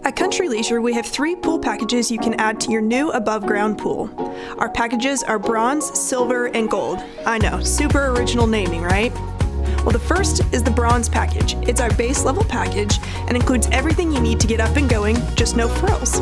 At Country Leisure, we have 3 pool packages you can add to your new above-ground pool. Our packages are bronze, silver, and gold. I know, super original naming, right? Well, the first is the bronze package. It's our base level package and includes everything you need to get up and going, just no frills.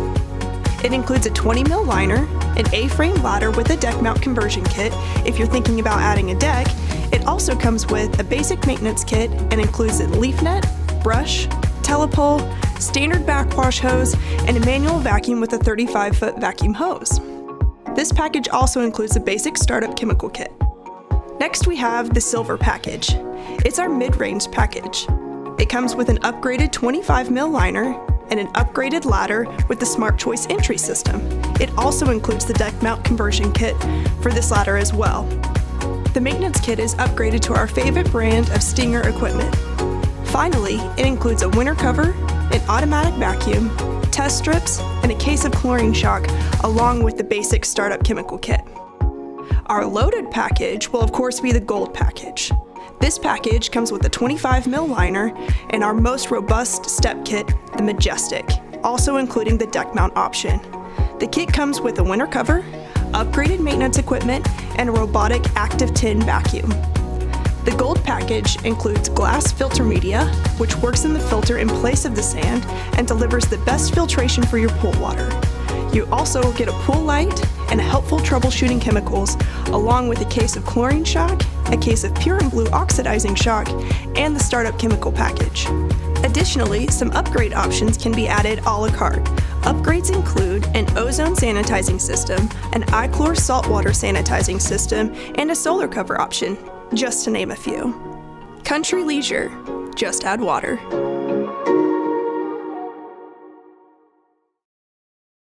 It includes a 20 mil liner, an A-frame ladder with a deck mount conversion kit if you're thinking about adding a deck. It also comes with a basic maintenance kit and includes a leaf net, brush, telepole, standard backwash hose, and a manual vacuum with a 35-foot vacuum hose. This package also includes a basic startup chemical kit. Next we have the silver package. It's our mid-range package. It comes with an upgraded 25 mil liner and an upgraded ladder with the Smart Choice entry system. It also includes the deck mount conversion kit for this ladder as well. The maintenance kit is upgraded to our favorite brand of Stinger equipment. Finally, it includes a winter cover, an automatic vacuum, test strips, and a case of chlorine shock, along with the basic startup chemical kit. Our loaded package will of course be the gold package. This package comes with a 25 mil liner and our most robust step kit, the Majestic, also including the deck mount option. The kit comes with a winter cover, upgraded maintenance equipment, and a robotic active tin vacuum. The gold package includes glass filter media, which works in the filter in place of the sand and delivers the best filtration for your pool water. You also get a pool light and helpful troubleshooting chemicals, along with a case of chlorine shock, a case of pure and blue oxidizing shock, and the startup chemical package. Additionally, some upgrade options can be added a la carte. Upgrades include an ozone sanitizing system, an iChlor saltwater sanitizing system, and a solar cover option, just to name a few. Country Leisure, just add water.